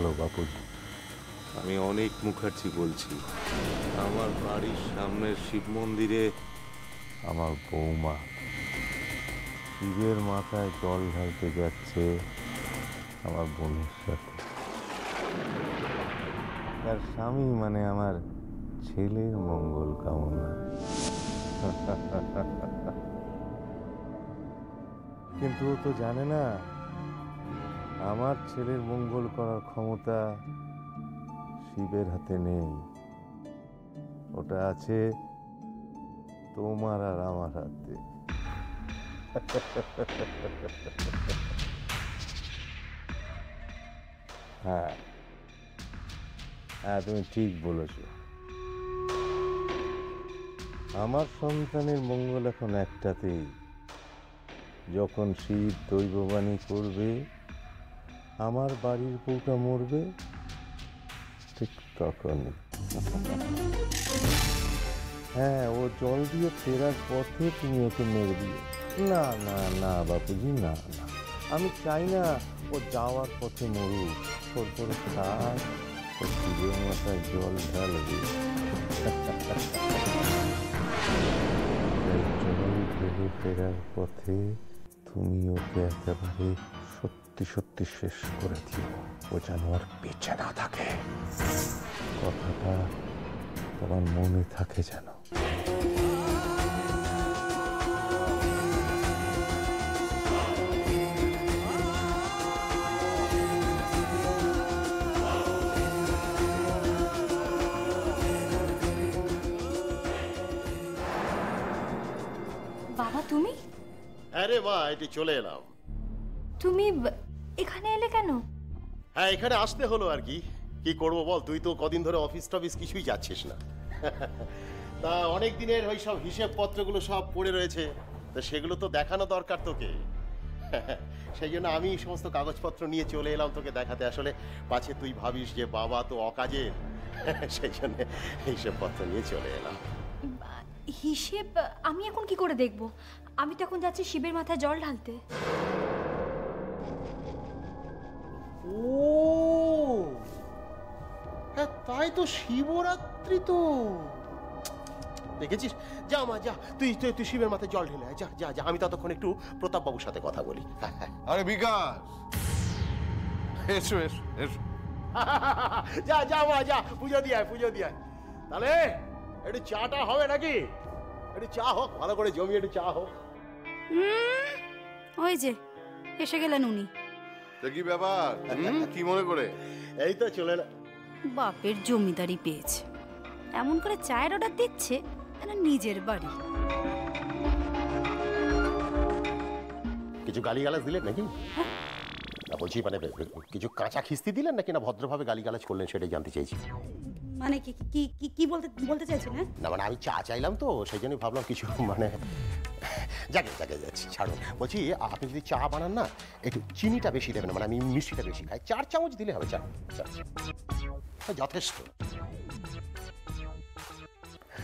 Hello Bapuji, আমি অনেক মুখার্জি বলছি। আমার বাড়ির সামনের শিব মন্দিরে আমার বৌমা শিবের মাথায় জল ঢালতে যাচ্ছে আমার বোনের সাথে। তার স্বামী মানে আমার ছেলের মঙ্গল কামনা। কিন্তু ও তো জানে না আমার ছেলের মঙ্গল করার ক্ষমতা শিবের হাতে নেই, ওটা আছে তোমার আর আমার হাতে। হ্যাঁ হ্যাঁ, তুমি ঠিক বলেছ। আমার সন্তানের মঙ্গল এখন একটাতেই, যখন শিব দৈববাণী করবে আমার বাড়ির বউটা মরবে, ঠিক তখনই। হ্যাঁ, ও জল দিয়ে ফেরার পথে তুমি ওকে মেরে দিও। না না না বাপুজি, না না, আমি চাই না ও যাওয়ার পথে মরুক। ওর পরে খাস ও শিবের মাথায় জল ঢালবে। জল ঢেলে ফেরার পথে তুমি ওকে একেবারে সত্যি সত্যি শেষ করে দিও, ও যেন আর বেঁচে না থাকে। কথাটা তোমার মনে থাকে যেন। বাবা তুমি? আরে মা, এটি চলে এলাম। তুমি এখানে এলে কেন? হ্যাঁ, এখানে আসতে হলো আর কি। কি করবো বল, তুই তো কদিন ধরে অফিস টফিস কিছুই যাচ্ছিস না। তা অনেক দিনের ওই সব হিসেব পত্রগুলো সব পড়ে রয়েছে, তো সেগুলো তো দেখানো দরকার তোকে। সেই জন্য আমি সমস্ত কাগজপত্র নিয়ে চলে এলাম তোকে দেখাতে। আসলে পাছে তুই ভাবিস যে বাবা তো অকাজের, সেই জন্য হিসেবপত্র নিয়ে চলে এলাম। হিসেব আমি এখন কি করে দেখব? আমি তো এখন যাচ্ছি শিবের মাথায় জল ঢালতে। ও হ্যাঁ, তাই তো, শিবরাত্রি তো। দেখেছিস? যা মা যা, তুই তুই তুই শিবের মাথায় জল ঢেলে আয়, যা যা যা। আমি ততক্ষণ একটু প্রতাপ বাবুর সাথে কথা বলি। আরে বিকাশ, এসো এসো এসো। যা যা মা যা, পুজো দিয়ে আয়, পুজো দিয়ে আয়। তাহলে একটু চাটা হবে নাকি? একটু চা হোক, ভালো করে জমিয়ে একটু চা হোক। ওই যে এসে গেলেন উনি। কি ব্যাপার, কি মনে করে? এই তো চলে এলাম। বাপের জমিদারি পেয়েছে, এমন করে চায়ের অর্ডার দিচ্ছে যেন নিজের বাড়ি। কিছু গালিগালাজ দিলেন নাকি? না বলছি, মানে কিছু কাঁচা খিস্তি দিলেন নাকি, না ভদ্রভাবে গালিগালাজ করলেন, সেটাই জানতে চাইছি। মানে কি কি কি কি বলতে চাইছেন? না মানে আমি চা চাইলাম তো, সেই জন্যই ভাবলাম কিছু মানে যাকে যাকে যাচ্ছি, ছাড়ুন। বলছি, আপনি যদি চা বানান না, একটু চিনিটা বেশি দেবেন, মানে আমি মিষ্টিটা বেশি খাই। 4 চামচ দিলে হবে, চা যথেষ্ট।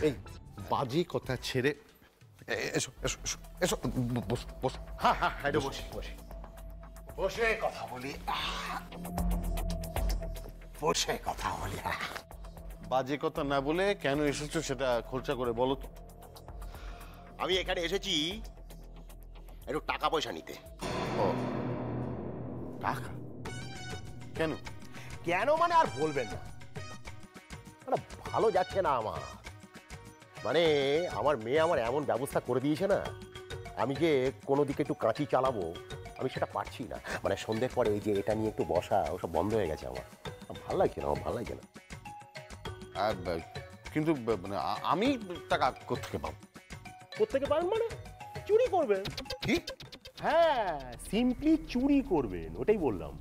এই বাজে কথা ছেড়ে এসো এসো এসো এসো, বসো বসো। হ্যাঁ হ্যাঁ, এটা বসি বসি, বসে কথা বলি, বসে কথা বলি। বাজে কথা না বলে কেন এসেছো সেটা খোলসা করে বলো তো। আমি এখানে এসেছি একটু টাকা পয়সা নিতে। ও টাকা? কেন? কেন মানে আর বলবেন না, মানে ভালো যাচ্ছে না আমার। মানে আমার মেয়ে আমার এমন ব্যবস্থা করে দিয়েছে না, আমি যে কোনো দিকে একটু কাঁচি চালাবো আমি সেটা পারছি না। মানে সন্ধ্যের পরে এই যে এটা নিয়ে একটু বসা, ওসব বন্ধ হয়ে গেছে। আমার ভালো লাগছে না, আমার ভালো লাগছে না। কিন্তু মানে আমি টাকা কোত্থেকে পাবো? কোত্থেকে পারেন মানে? চুরি করবেন। কি? হ্যাঁ, সিম্পলি চুরি করবেন, ওটাই বললাম।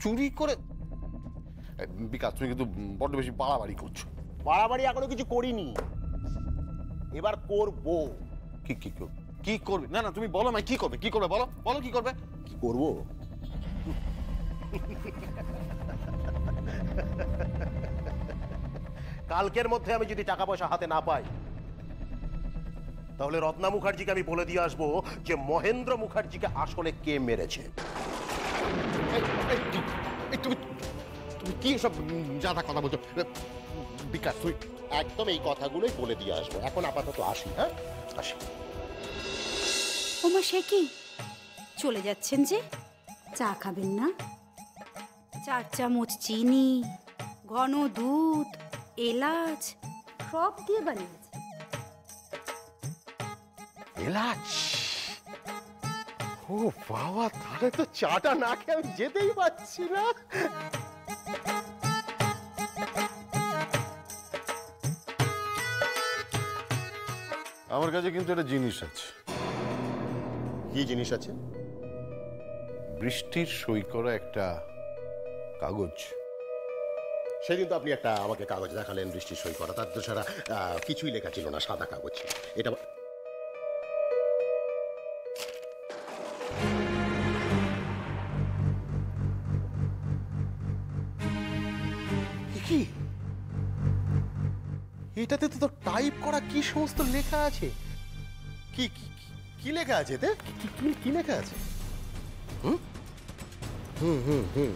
চুরি করে? বিকাশ, তুমি কিন্তু বড্ড বেশি বাড়াবাড়ি করছো। বাড়াবাড়ি এখনো কিছু করিনি, এবার করবো। কি কি কি করবে? না না, তুমি বলো না, কি করবে? কি করবে বলো, বলো কি করবে? কি করবো? কালকের মধ্যে আমি যদি টাকা পয়সা হাতে না পাই, তাহলে রত্না মুখার্জিকে আমি বলে দিয়ে আসবো যে মহেন্দ্র মুখার্জিকে আসলে কে মেরেছে। তুমি তুমি কি সব যাতা কথা বলছো? বিকাশ তুই একদম এই কথাগুলোই বলে দিয়ে আসবো। এখন আপাতত আসি, হ্যাঁ আসি। ওমা সে কি চলে যাচ্ছেন যে? চা খাবেন না? 4 চামচ চিনি, ঘন দুধ, এলাচ সব দিয়ে বানিয়েছে। এলাচ? ও বাবা, তাহলে তো চাটা না খেয়ে আমি যেতেই পারছি না। আমার কাছে কিন্তু একটা জিনিস আছে। কি জিনিস আছে? বৃষ্টির সই করা একটা কাগজ। সেদিন তো আপনি একটা আমাকে কাগজ দেখালেন বৃষ্টির সই করা, তার তো ছাড়া কিছুই লেখা ছিল না, সাদা কাগজ ছিল। এটা কি? এটাতে তো টাইপ করা কি সমস্ত লেখা আছে। কি কি লেখা আছে এতে? কি লেখা আছে? হুম হুম হুম হুম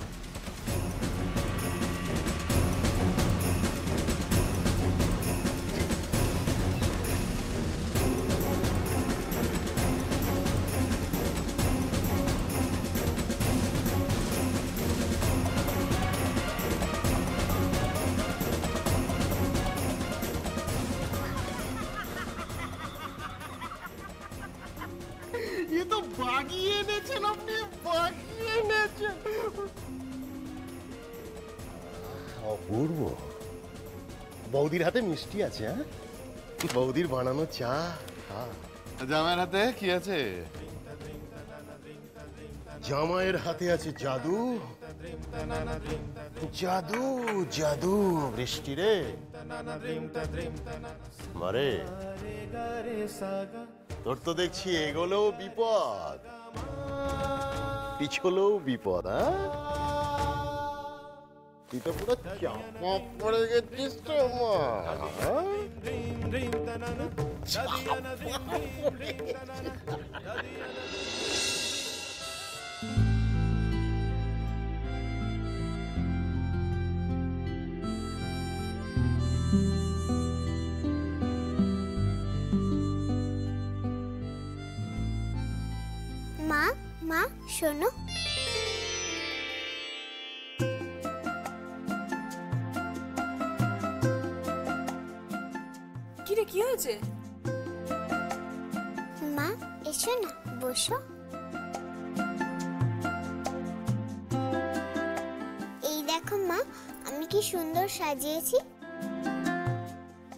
বাগিয়ে এনেছেন আপনি, বাগিয়ে এনেছেন। অপূর্ব। বৌদির হাতে মিষ্টি আছে, হ্যাঁ? বৌদির বানানো চা। জামাইয়ের হাতে কি আছে? জামাইয়ের হাতে আছে জাদু। জাদু জাদু। বৃষ্টি রে মারে, তোর তো দেখছি এগোলেও বিপদ, পিছলেও বিপদ। হ্যাঁ, তুই তো পুরো চাপা পড়ে গেছিস তো মা। মা মা শোনো, কিরে কি হয়েছে? মা এসো না, বসো। এই দেখো মা, আমি কি সুন্দর সাজিয়েছি।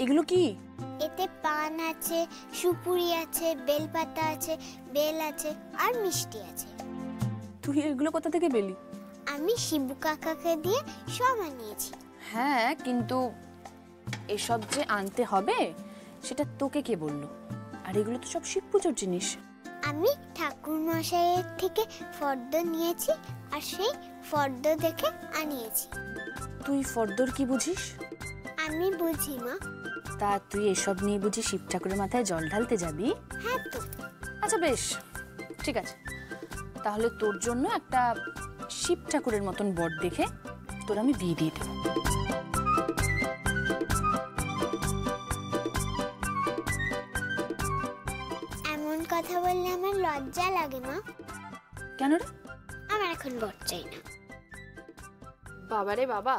এগুলো কি? এতে পান আছে, সুপুরি আছে, বেলপাতা আছে, বেল আছে আর মিষ্টি আছে। তুই এগুলো কোথা থেকে পেলি? আমি শিবু কাকাকে দিয়ে সব আনিয়েছি। হ্যাঁ, কিন্তু এসব যে আনতে হবে সেটা তোকে কে বললো? আর এগুলো তো সব শিব পুজোর জিনিস। আমি ঠাকুর মশাইয়ের থেকে ফর্দ নিয়েছি আর সেই ফর্দ দেখে আনিয়েছি। তুই ফর্দর কি বুঝিস? আমি বুঝি মা। তা তুই এসব নিয়ে বুঝি শিব ঠাকুরের মাথায় জল ঢালতে যাবি? হ্যাঁ তো। আচ্ছা বেশ, ঠিক আছে, তাহলে তোর জন্য একটা শিব ঠাকুরের মতন বর দেখে তোর আমি বিয়ে দিয়ে দেবো। এমন কথা বললে আমার লজ্জা লাগে মা। কেন রে? আমার এখন বর চাই না। বাবা রে বাবা,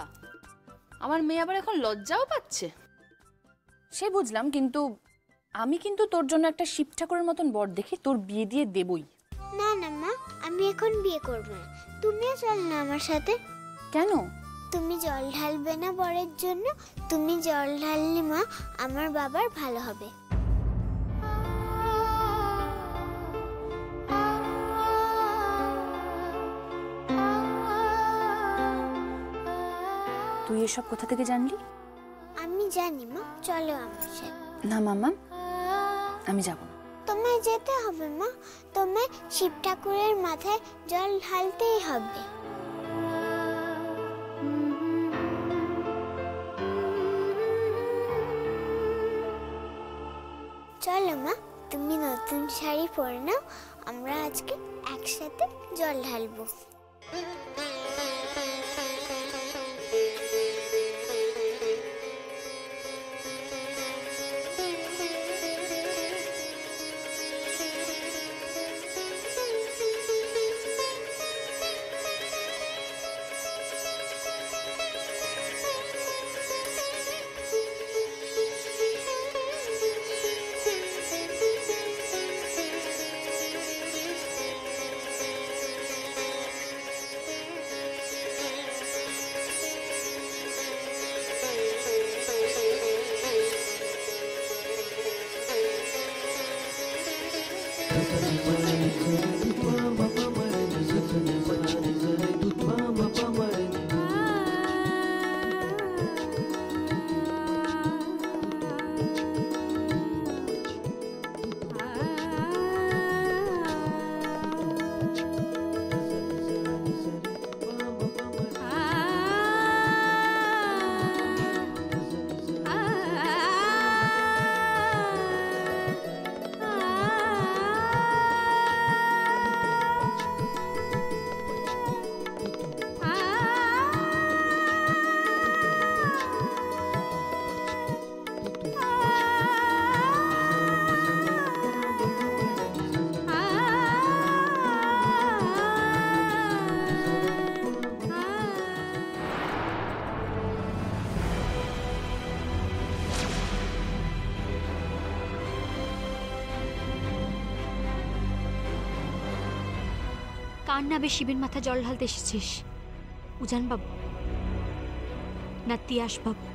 আমার মেয়ে আবার এখন লজ্জাও পাচ্ছে। সে বুঝলাম, কিন্তু আমি কিন্তু তোর জন্য একটা শিব ঠাকুরের মতন বর দেখে তোর বিয়ে দিয়ে দেবই। না না মা, আমি এখন বিয়ে করব না। তুমিও চল না আমার সাথে। কেন? তুমি জল ঢালবে না বরের জন্য? তুমি জল ঢাললে মা আমার বাবার ভালো হবে। তুই এসব কোথা থেকে জানলি? আমি জানি মা, চলো আমার সাথে। না মাম্মা, আমি যাব না। তোমায় যেতে হবে মা, তোমায় শিব ঠাকুরের মাথায় জল ঢালতেই হবে। চলো মা, তুমি নতুন শাড়ি পরে নাও, আমরা আজকে একসাথে জল ঢালবো। কার নামে শিবের মাথা জল ঢালতে এসেছিস? উজান বাবু না তিয়াস বাবু?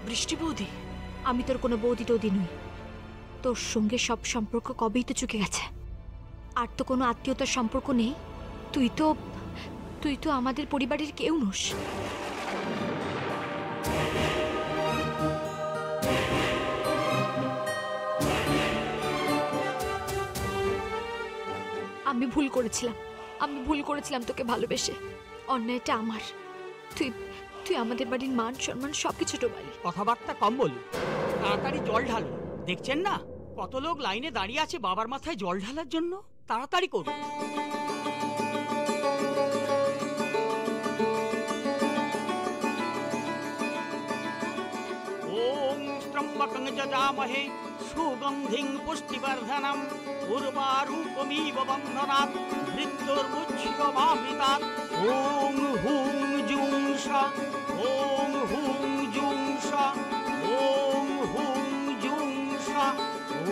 বৃষ্টি বৌদি, আমি তোর কোনো বৌদি টৌদি নই। তোর সঙ্গে সব সম্পর্ক কবেই তো চুকে গেছে। আর তো কোনো আত্মীয়তার সম্পর্ক নেই। তুই তো আমাদের পরিবারের কেউ নোস। আমি ভুল করেছিলাম তোকে ভালোবেসে। অন্যায়টা আমার। তুই আমাদের বাড়ির মান সম্মান সবকিছু ডোবালি। কথাবার্তা কম বলুন, তাড়াতাড়ি জল ঢালুন। দেখছেন না কত লোক লাইনে দাঁড়িয়ে আছে বাবার মাথায় জল ঢালার জন্য? তাড়াতাড়ি করুন। ওম ত্রম্বকং যজামহে সুগন্ধিং পুষ্টিবর্ধনম উর্বারুকমিব বন্ধনাৎ মৃত্যুর্মুচ্যমামৃতাৎ। ওং হুং জুং সা, ওং হুং জুং সা, ওং হুং জুং সা।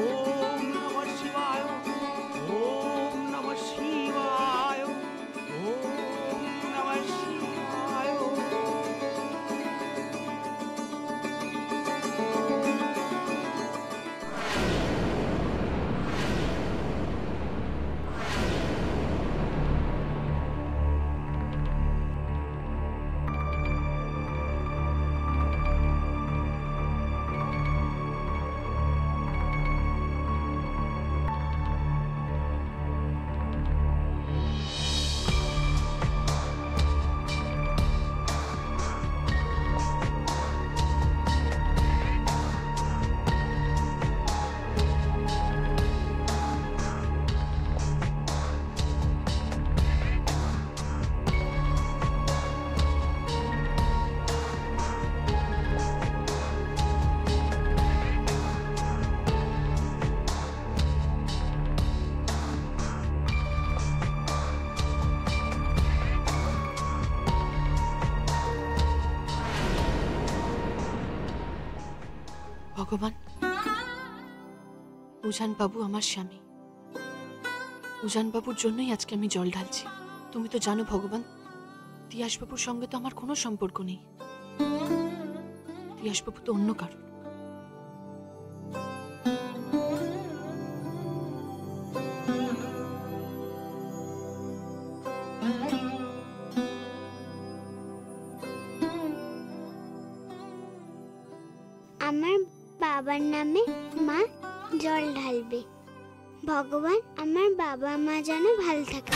ওম নমঃ শিবায়, ওম নমঃ শিবায়, ওম নমঃ শিবায়। ভগবান, উজান বাবু আমার স্বামী। উজান বাবুর জন্যই আজকে আমি জল ঢালছি। তুমি তো জানো ভগবান, তিয়াস বাবুর সঙ্গে তো আমার কোনো সম্পর্ক নেই। তিয়াস বাবু তো অন্য কারণ। আমার বাবার নামে মা জল ঢালবে। ভগবান, আমার বাবা মা যেন ভালো থাকে।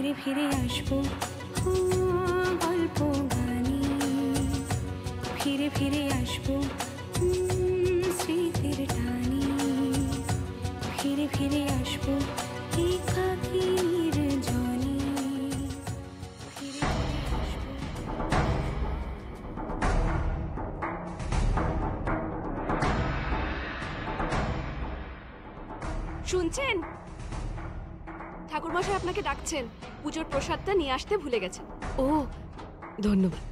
ফিরে ফিরে আসবো গল্প গানে, ফিরে ফিরে আসবো স্মৃতির টানে, ফিরে ফিরে আসবো একাকীর জনে, ফিরে ফিরে আসবো। শুনছেন? ঠাকুরমশাই আপনাকে ডাকছেন। পুজোর প্রসাদটা নিয়ে আসতে ভুলে গেছেন। ও ধন্যবাদ।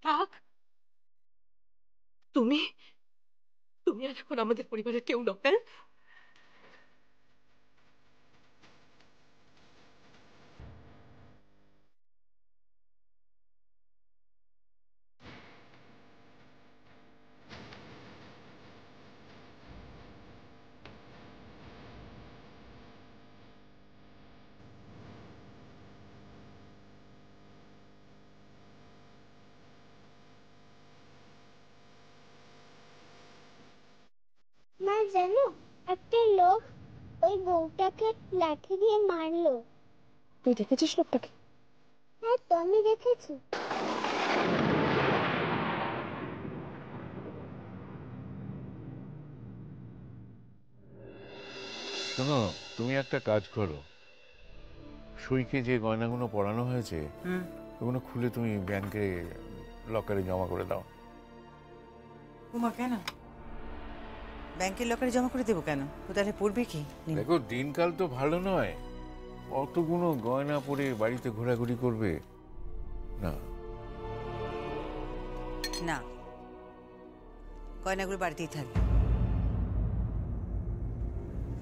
থাক, তুমি তুমি আর এখন আমাদের পরিবারের কেউ নও। হ্যাঁ, মা জানো, একটা লোক ওই বউটাকে লাঠি দিয়ে মারলো। তুই দেখেছিস লোকটাকে? হ্যাঁ তো আমি দেখেছি। শোনো, তুমি একটা কাজ করো, সইকে যে গয়নাগুলো পরানো হয়েছে ওগুলো খুলে তুমি ব্যাংকে লকারে জমা করে দাও। উমা কেন ব্যাংকের লকারে জমা করে দেবো কেন? ও তাহলে পড়বে কি? দেখো, দিনকাল তো ভালো নয়, অতগুলো গয়না পরে বাড়িতে ঘোরাঘুরি করবে না। না, গয়নাগুলো বাড়িতেই থাকবে।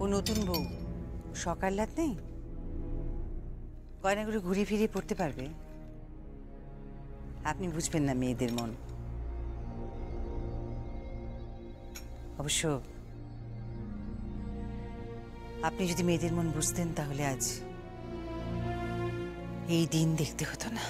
ও নতুন বউ, সকাল রাত নেই, গয়নাগুলো ঘুরিয়ে ফিরিয়ে পড়তে পারবে। আপনি বুঝবেন না মেয়েদের মন। অবশ্য আপনি যদি মেয়েদের মন বুঝতেন তাহলে আজ এই দিন দেখতে হতো না।